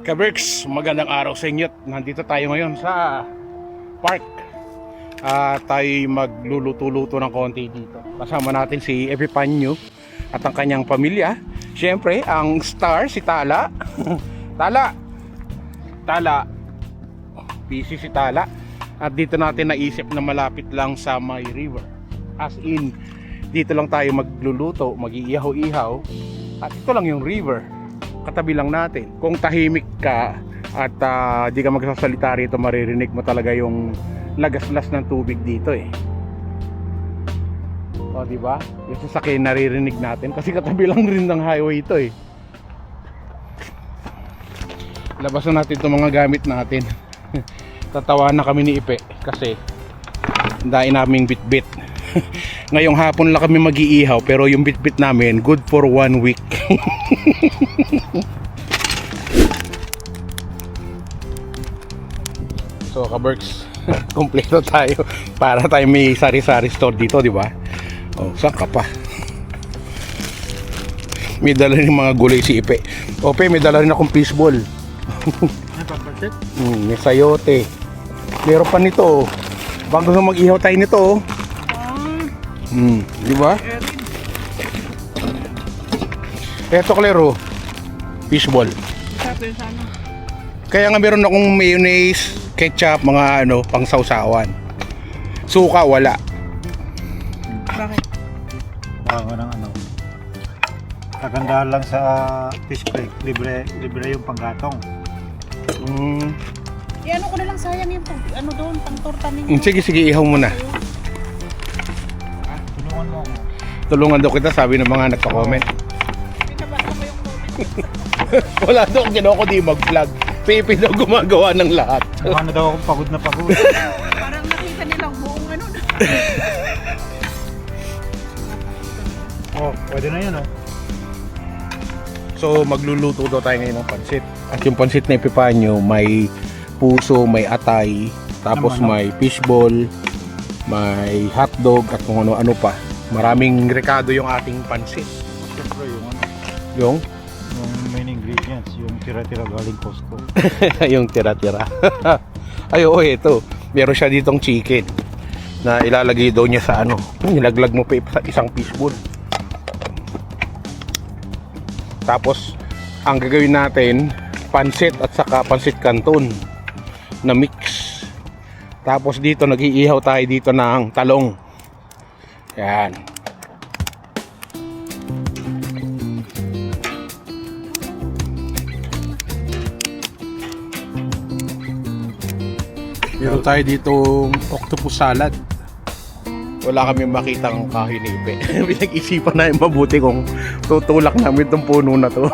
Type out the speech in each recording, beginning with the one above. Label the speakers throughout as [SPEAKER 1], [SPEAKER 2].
[SPEAKER 1] Kaberks, magandang araw sa inyo. Nandito tayo ngayon sa park. Tayo magluluto-luto ng konti dito. Kasama natin si Epipanyo at ang kanyang pamilya. Siyempre, ang star, si Tala. Tala. Busy si Tala. At dito natin naisip na malapit lang sa may river. As in, dito lang tayo magluluto, mag-iihaw-ihaw. At ito lang yung river. Katabi lang natin. Kung tahimik ka at di ka magsasalita rito, maririnig mo talaga yung lagaslas ng tubig dito eh. O di ba? Yung sasakyan naririnig natin kasi katabi lang rin ng highway ito eh. Labas na natin itong mga gamit natin. Tatawa na kami ni Ipe kasi dahil naming bitbit. Ngayong hapon lang kami mag-iihaw pero yung bitbit namin good for 1 week. So kaberks, kompleto tayo para tayo may sari-sari store dito, di ba? Oh, saan ka pa? May dala rin mga gulay si Ipe. Ope, may dala rin akong fishball. May sayote. Meron pa nito. Bago na mag-ihaw tayo nito. Di ba? Eto klaro, fishball. Kaya nga meron akong mayonnaise, ketchup, mga pang sausawan. Suka wala.
[SPEAKER 2] Bakit? Bago ng kagandahan lang sa fish plate, libre yung panggatong.
[SPEAKER 3] Ano ko na lang, sayang yung doon, pang torta ninyo.
[SPEAKER 1] Sige, ihaw mo na.
[SPEAKER 2] Tulungan mo ako.
[SPEAKER 1] Tulungan daw kita, sabi ng mga nagpa-comment.
[SPEAKER 3] Pinabasa mo yung comment.
[SPEAKER 1] Wala daw, ginawa ko di mag-vlog. Pepe daw gumagawa ng lahat.
[SPEAKER 2] Ano daw akong pagod na pagod.
[SPEAKER 3] Parang nakita nilang buong
[SPEAKER 2] Oh, pwede na yun
[SPEAKER 1] So magluluto daw tayo ngayon ng pansit. At yung pansit na Epipanyo may puso, may atay, tapos may fishball, may hotdog at kung ano-ano pa. Maraming rekado yung ating pansit.
[SPEAKER 2] Siyempre
[SPEAKER 1] Yung
[SPEAKER 2] main ingredients, yung tira-tira galing Costco.
[SPEAKER 1] yung tira-tira. Ay, oo, ito. Meron siya ditong chicken na ilalagay daw niya sa nilaglag mo pa sa isang fishball. Tapos ang gagawin natin, pansit at saka pansit canton na mix. Tapos dito nag-iihaw tayo dito ng talong. Yan. Meron tayo ditong octopus salad. Wala kami makitang kahoy ni Ipe. Pinag-isipan na yung mabuti kung tutulak namin itong puno na to.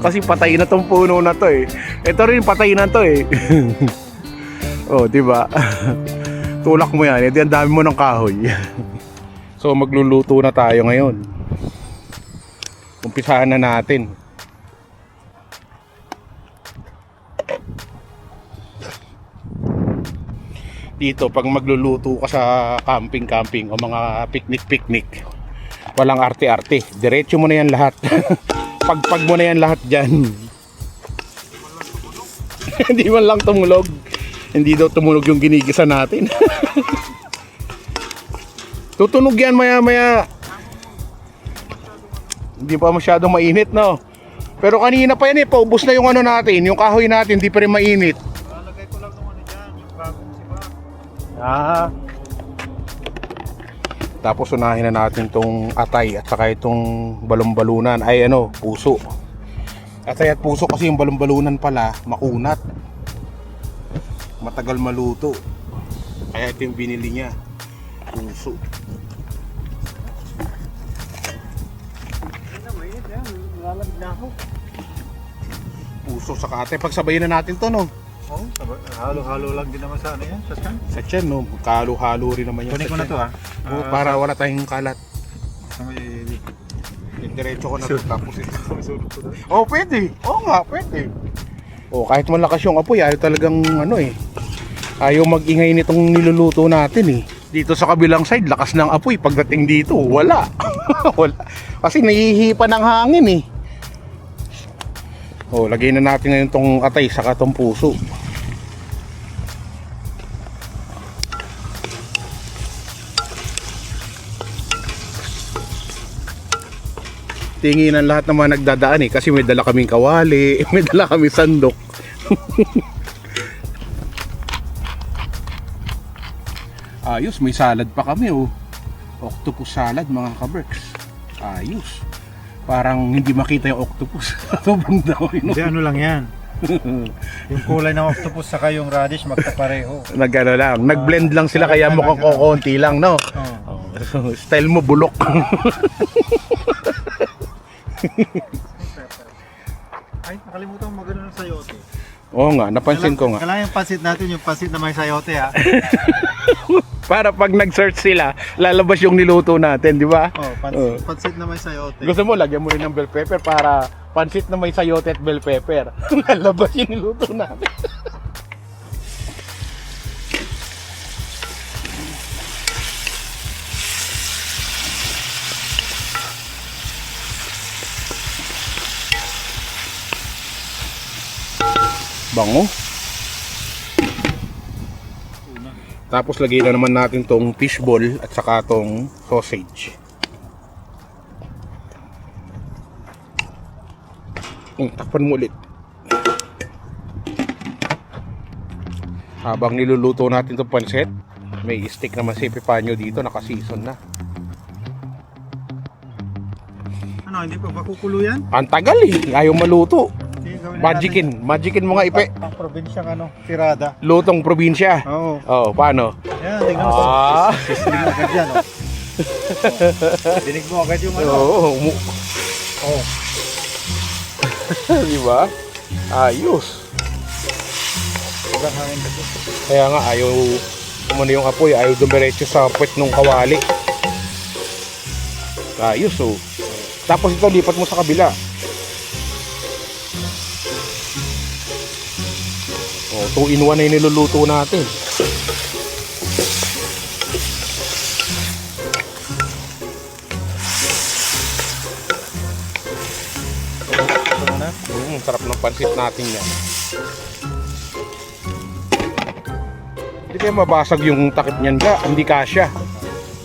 [SPEAKER 1] Kasi patay na tong puno na to eh. Ito rin patay na to eh. Oh, di ba? Tulak mo yan, edi ang dami mo ng kahoy. So magluluto na tayo ngayon. Umpisahan na natin. Dito pag magluluto ka sa camping o mga picnic, walang arte-arte, diretso mo na yan lahat. Pagpag mo na yan lahat dyan. Hindi man lang tumulog. Hindi daw tumulog yung ginigisa natin. Tutunog yan maya. Hindi pa masyadong mainit, no? Pero kanina pa yan paubos na yung natin, yung kahoy natin, hindi pa rin mainit.
[SPEAKER 2] Lalagay ko lang yung dyan, yung bagong sipa.
[SPEAKER 1] Tapos unahin na natin tong atay at saka itong balon-balunan ay puso. Atay at puso kasi yung balon-balunan pala makunat. Matagal maluto. Kaya ito yung binili niya. Puso. Puso saka atay. Pagsabayin na natin to, no?
[SPEAKER 2] Oh, halo-halo lang din naman sa yan, sa tiyan.
[SPEAKER 1] Sa tiyan, no? Halo-halo rin naman yung
[SPEAKER 2] Kunin ko na to
[SPEAKER 1] para wala tayong kalat.
[SPEAKER 2] May
[SPEAKER 1] Diretso ko na ito tapos ito. Oh, pwede. Oo nga, pwede. Oh, kahit malakas yung apoy, ayaw talagang ayaw mag-ingay nitong niluluto natin eh. Dito sa kabilang side, lakas ng apoy. Pagdating dito, wala. Wala. Kasi nahihipa ng hangin eh. Oh, lagay na natin ngayon tong atay saka tong puso. Tinginan lahat ng mga nagdadaan eh kasi may dala kaming kawali, may dala kaming sandok. Ayos, may salad pa kami oh. Octopus salad mga kaberks. Ayos. Parang hindi makita yung octopus. Sobrang dami.
[SPEAKER 2] Hindi, ano lang yan. Yung kulay ng octopus saka yung radish magkapareho.
[SPEAKER 1] Nag-ano lang, nag-blend lang sila kaya mukhang kukunti lang, no?
[SPEAKER 2] Oh.
[SPEAKER 1] Oh, style mo bulok.
[SPEAKER 2] Ay, nakalimutan mo magano ng sayote.
[SPEAKER 1] Oo nga, napansin ko nga.
[SPEAKER 2] Kailangan yung pansit natin, yung pansit na may sayote ha.
[SPEAKER 1] Para pag nag-search sila, lalabas yung niluto natin, di ba?
[SPEAKER 2] Oh, pansit, pansit na may sayote.
[SPEAKER 1] Gusto mo, lagyan mo rin ng bell pepper para pansit na may sayote at bell pepper. Lalabas yung niluto natin. Bango. Tapos lagay na naman natin tong fishball at saka tong sausage. Takpan mo ulit. Habang niluluto natin itong pancit, may stick naman si Epifanio dito, naka-season na.
[SPEAKER 2] Ano, hindi pa makukulo yan?
[SPEAKER 1] Ang tagal eh, ayaw maluto.
[SPEAKER 2] Sige, gawin na
[SPEAKER 1] Magicin mo nga Ipe.
[SPEAKER 2] Pang probinsyang ano, tirada.
[SPEAKER 1] Lutong probinsya.
[SPEAKER 2] Oo.
[SPEAKER 1] Oh, paano?
[SPEAKER 2] Yan, tingnan mo.
[SPEAKER 1] Ah.
[SPEAKER 2] Sisling agad yan, oh. Dinig mo agad yung ano.
[SPEAKER 1] Oo,
[SPEAKER 2] Oh.
[SPEAKER 1] di ba? Ayos.
[SPEAKER 2] Sobrang hangin kasi.
[SPEAKER 1] Kaya nga ayaw umano yung apoy, ayaw dumiretso sa puwet ng kawali. Ayos oh. Tapos ito lipat mo sa kabila. Oh, 2 in 1 na yung niluluto natin.
[SPEAKER 2] Ito na.
[SPEAKER 1] Sarap ng pansit natin yan. Hindi kaya mabasag yung takip niyan ga, hindi kasya.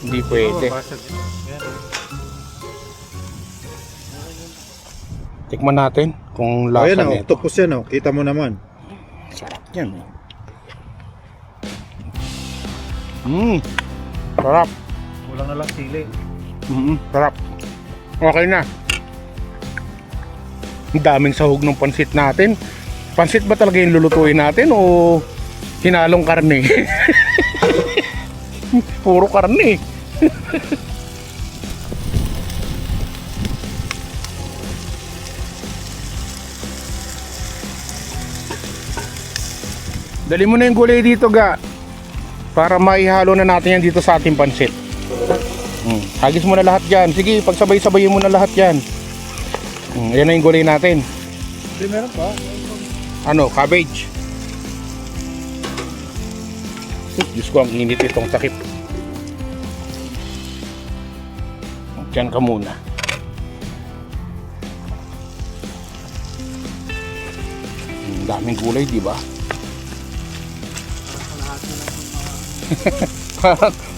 [SPEAKER 1] Hindi pwede.
[SPEAKER 2] Oh, basag. Yan.
[SPEAKER 1] Tikman natin kung
[SPEAKER 2] Oh,
[SPEAKER 1] lasa
[SPEAKER 2] yan, oh,
[SPEAKER 1] nito.
[SPEAKER 2] octopus yan, oh. Kita mo naman.
[SPEAKER 1] Sarap yan. Sarap.
[SPEAKER 2] Kulang na lang sili.
[SPEAKER 1] Sarap. Okay na. Ang daming sahog ng pansit natin. Pansit ba talaga yung lulutuin natin o hinalong karne? Puro karne. Dali mo na yung gulay dito ga. Para maihalo na natin yan dito sa ating pansit. Hagis mo na lahat dyan. Sige, pagsabay-sabayin mo na lahat yan. Yan na yung gulay natin.
[SPEAKER 2] Hindi, meron pa.
[SPEAKER 1] Ano, cabbage. Diyos ko, ang init itong takip. Diyan ka muna. Daming gulay, di ba?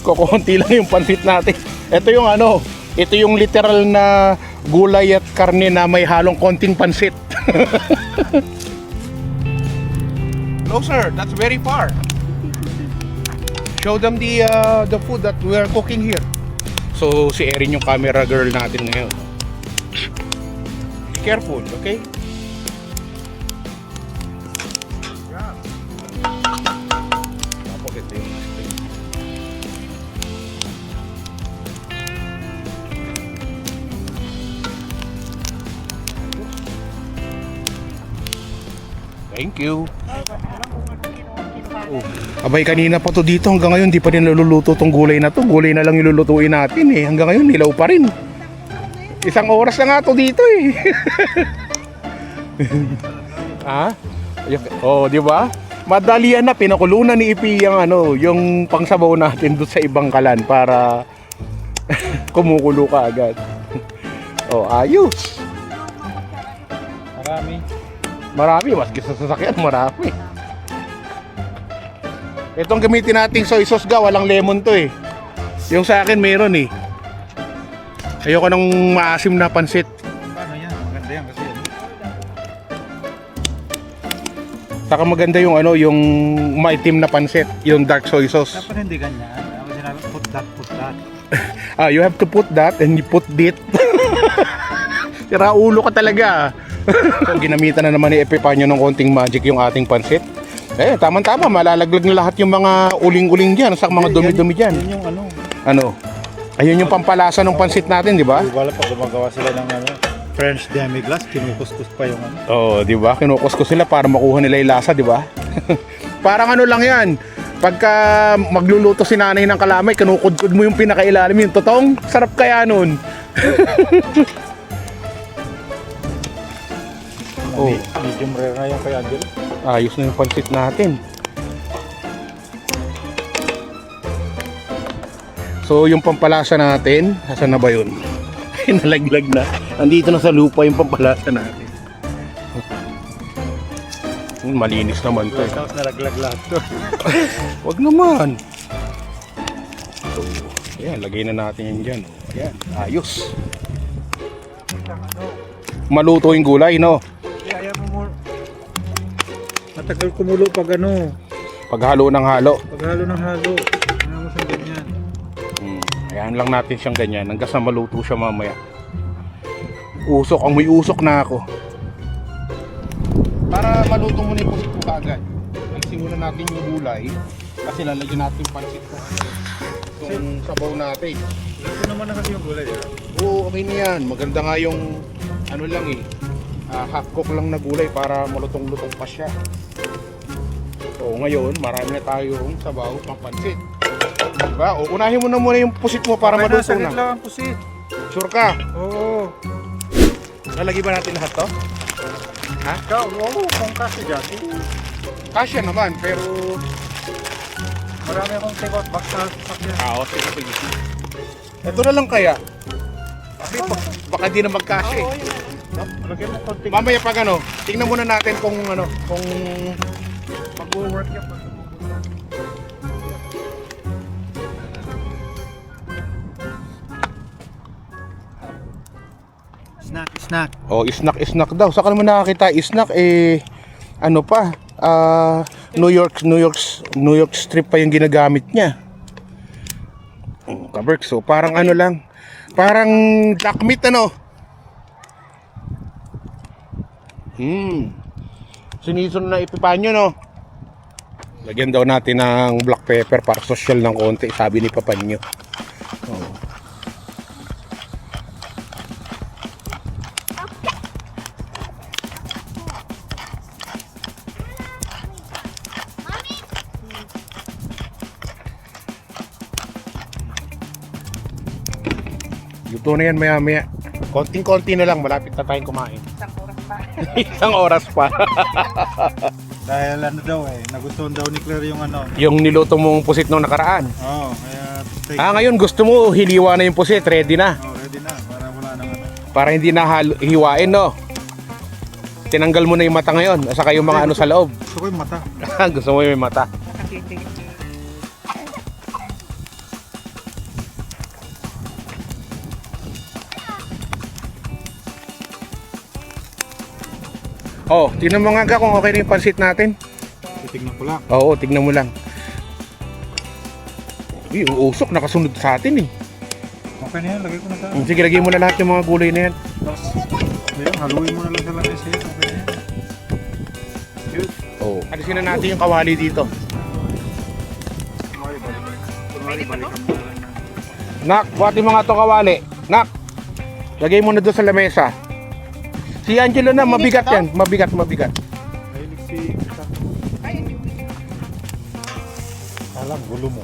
[SPEAKER 1] Kukunti lang yung pansit natin. Ito yung ano, ito yung literal na gulay at karne na may halong konting pansit. No sir, that's very far. Show them the food that we are cooking here. So si Erin yung camera girl natin ngayon. Be careful, okay? Tapos ito yung steak. Thank you. Abay, kanina pa to dito. Hanggang ngayon, di pa rin naluluto tong gulay na to. Gulay na lang ilulutuin natin eh. Hanggang ngayon, nilaw pa rin. 1 oras na nga to dito eh. Ha? Oh, di ba? Madalian na, pinakulunan ni Ipi yung ano, yung pangsabaw natin doon sa ibang kalan para kumukulo ka agad. Oh, ayos.
[SPEAKER 2] Marami.
[SPEAKER 1] Marami, maski sa sasakyan, marami. Itong gamitin nating soy sauce ga, walang lemon to eh. Yung sa akin meron eh. Ayoko ng maasim na pansit.
[SPEAKER 2] Ano yan? Maganda yan kasi.
[SPEAKER 1] Saka maganda yung ano, yung maitim na pansit, yung dark soy sauce.
[SPEAKER 2] Dapat hindi ganyan. Ako sinabi, put that.
[SPEAKER 1] Ah, you have to put that and you put dit. Tira ulo ka talaga. So ginamitan na naman ni Epipanyo ng konting magic yung ating pansit. Eh, tama-tama, malalaglag na lahat yung mga uling-uling dyan, sa mga dumi-dumi dyan.
[SPEAKER 2] Yun yung ano.
[SPEAKER 1] Ano? Ayun yung pampalasa ng pansit natin, di ba?
[SPEAKER 2] Wala pa gumagawa sila ng ano, French demi-glace, kinukuskus pa yung ano.
[SPEAKER 1] Oo, di ba? Kinukuskus sila para makuha nila yung lasa, di ba? Parang ano lang yan. Pagka magluluto si nanay ng kalamay, kinukudkod mo yung pinakailalim, yung totoong sarap kaya nun. Oh.
[SPEAKER 2] Medium rare na yung kay Angel.
[SPEAKER 1] Ayos na yung pansit natin. So yung pampalasa natin, asan na ba yun? Nalaglag na. Andito na sa lupa yung pampalasa natin. Malinis naman to.
[SPEAKER 2] Tapos nalaglag lahat to.
[SPEAKER 1] Wag naman. So, ayan, lagay na natin yan dyan. Ayan, ayos. Maluto yung gulay, no?
[SPEAKER 2] Ayaw mo more. Matagal kumulo pag ano.
[SPEAKER 1] Paghalo ng halo.
[SPEAKER 2] Paghalo ng halo. Ayaw mo siyang ganyan.
[SPEAKER 1] Ayan lang natin siyang ganyan hanggang sa maluto siya mamaya. Usok, amoy usok na ako. Para maluto mo na yung pusit mo kagad, nagsimulan natin yung gulay kasi lalagyan natin yung pansit ko. Itong sabaw natin.
[SPEAKER 2] Ito naman na kasi yung gulay.
[SPEAKER 1] Oo, okay na yan. Maganda nga yung ano lang eh, half cook lang na gulay para malutong-lutong pa siya. So ngayon, marami na tayong sabaw pang pansit. Diba? O, unahin mo na muna yung pusit mo para maluto na.
[SPEAKER 2] Saglit lang ang pusit.
[SPEAKER 1] Sure ka?
[SPEAKER 2] Oo.
[SPEAKER 1] Lalagay ba natin lahat to? Ha?
[SPEAKER 2] Oo, kung kasi dyan.
[SPEAKER 1] Kasya naman, pero...
[SPEAKER 2] Marami akong take-out box sa sasakyan.
[SPEAKER 1] Sige. Ito na lang kaya. Kasi baka di na magkasya eh.
[SPEAKER 2] Lagyan mo konti.
[SPEAKER 1] Mamaya pag ano, tingnan muna natin kung ano, kung
[SPEAKER 2] Mag-work yan. Snack.
[SPEAKER 1] snack daw. Saka naman nakakita, snack ano pa, New York strip pa yung ginagamit niya. Kaberk, so parang ano lang, parang duck meat ano. Sinison na Epipanyo, no? Lagyan daw natin ng black pepper para social ng konti, sabi ni Papanyo. Luto na yan maya-maya. Konting-konti na lang, malapit na tayong kumain.
[SPEAKER 3] Isang oras pa.
[SPEAKER 1] Isang oras pa.
[SPEAKER 2] Dahil ano daw nagustuhan daw ni Claire yung ano.
[SPEAKER 1] Yung niluto mong pusit nung nakaraan.
[SPEAKER 2] Oo, kaya take.
[SPEAKER 1] Ngayon gusto mo hiliwa na yung pusit, ready na.
[SPEAKER 2] Ready na, para wala nang ano.
[SPEAKER 1] Para hindi na hiwain, no? Tinanggal mo na yung mata ngayon, saka yung mga ano sa loob.
[SPEAKER 2] Gusto ko yung mata.
[SPEAKER 1] Gusto mo yung mata.
[SPEAKER 3] Nakatitigil.
[SPEAKER 1] Oh, tingnan mo nga kung okay na yung pansit natin.
[SPEAKER 2] Titignan ko lang.
[SPEAKER 1] Oo, tignan mo lang. Uy, uusok, nakasunod sa atin eh.
[SPEAKER 2] Okay na yan, lagay ko na sa
[SPEAKER 1] Sige, lagay mo na lahat yung mga gulay na yan.
[SPEAKER 2] Ayun, haluin mo na lang sa langis eh. Okay na yan. Yun.
[SPEAKER 1] Oh. Alisin na natin yung kawali dito.
[SPEAKER 2] Kunwari, balikan mo na lang.
[SPEAKER 1] Nak, buhatin mo nga itong kawali. Nak, lagay mo na doon sa lamesa. Si Angelo na, mabigat yan. Mabigat.
[SPEAKER 2] Mahilig si Isa.
[SPEAKER 3] Ay, hindi.
[SPEAKER 2] Alam, gulo mo.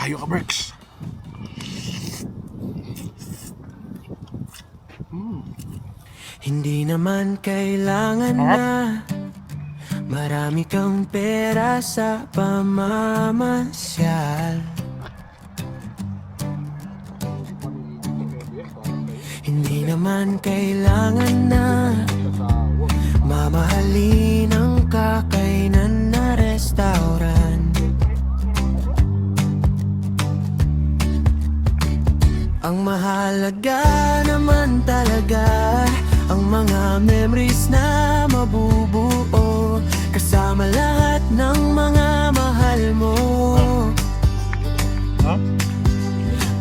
[SPEAKER 1] tayo, ka-Berks.
[SPEAKER 4] Hindi naman kailangan na marami kang pera sa pamamasyal. Hindi naman kailangan na mamahalin ang kakainan na restaurant. Ang mahalaga naman talaga ang mga memories na mabubuo kasama lahat ng mga mahal mo.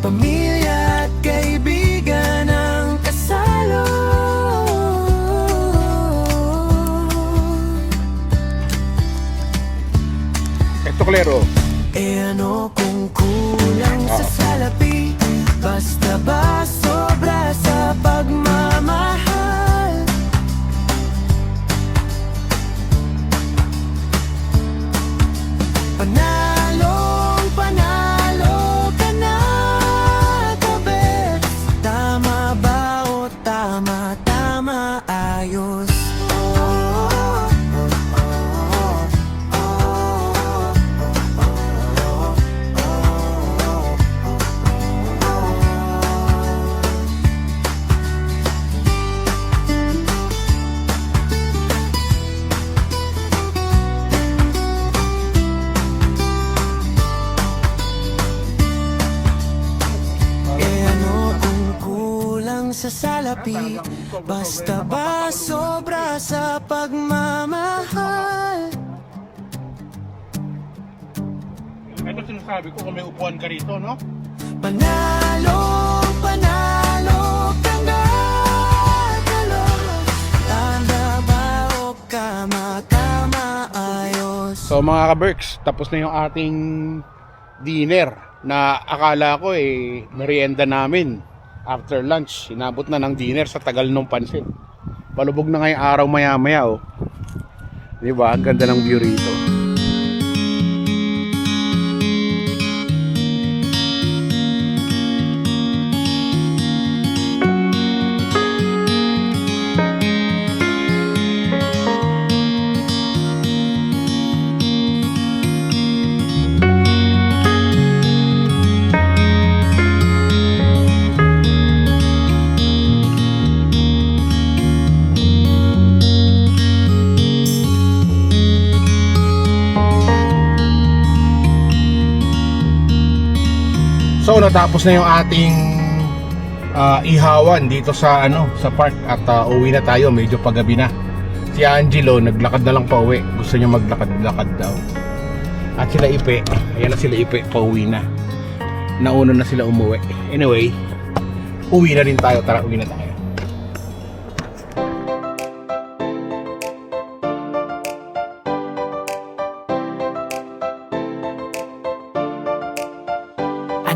[SPEAKER 4] Pamilya at kaibigan ang kasalo.
[SPEAKER 1] Eto, Klero.
[SPEAKER 4] E ano kung kulang sa salapi? Basta ba sobra sa pagmamahal? Panalong panalo ka na, kabets. Tama ba o tama, tama, ayos? Sa salapi, basta ba sobra sa pagmamahal?
[SPEAKER 1] Ito sinasabi ko kung may upuan ka rito, no?
[SPEAKER 4] Panalo, panalo ka na, talo. Tanda ba o kama, tama, ayos?
[SPEAKER 1] So mga ka-Berks, tapos na yung ating dinner na akala ko merienda namin. After lunch, inabot na ng dinner sa tagal ng pansit. Palubog na ngayong araw maya-maya, oh. Diba? Ang ganda ng view rito. So natapos na yung ating ihawan dito sa sa park at uwi na tayo, medyo paggabi na. Si Angelo naglakad na lang pauwi, gusto niya maglakad-lakad daw. At sila Ipe, ayan na sila Ipe, pauwi na. Nauna na sila umuwi. Anyway, uwi na rin tayo, tara uwi na tayo.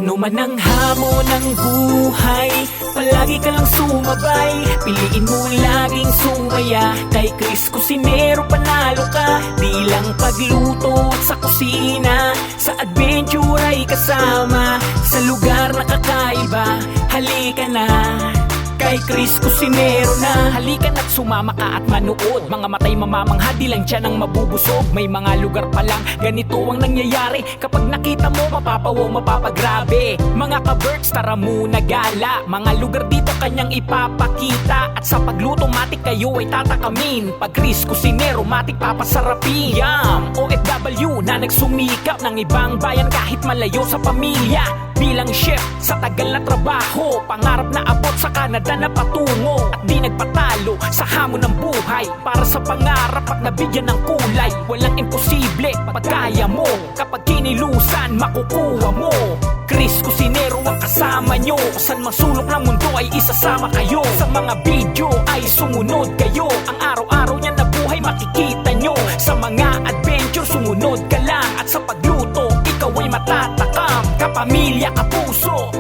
[SPEAKER 5] Ano man ang hamon ng buhay, palagi ka lang sumabay. Piliin mo laging sumaya. Kay Chris Cusinero panalo ka. Di lang pagluto at sa kusina, sa adventure ay kasama. Sa lugar na kakaiba, halika na. Kay Chris Cusinero na. Halika na't sumama ka at manood. Mga matay mamamangha, di lang tiyan ang mabubusog. May mga lugar pa lang, ganito ang nangyayari. Kapag nakita mo, mapapawaw, mapapagrabe. Mga ka-Berks, tara muna gala. Mga lugar dito kanyang ipapakita. At sa pagluto, matik kayo ay tatakamin. Pag Chris Cusinero, matik papasarapin. Yum! OFW na nagsumikap ng ibang bayan kahit malayo sa pamilya. Bilang chef sa tagal na trabaho, pangarap na abot sa Canada na patungo. At di nagpatalo sa hamon ng buhay, para sa pangarap at nabigyan ng kulay. Walang imposible pag kaya mo, kapag kinilusan makukuha mo. Chris Cusinero ang kasama nyo, saan masulok ng mundo ay isasama kayo. Sa mga video ay sumunod kayo, ang araw-araw niya na buhay makikita nyo. Sa mga adventure sumunod ka lang, at sa pagluto ikaw ay matatakam. Kapamilya, kapuso,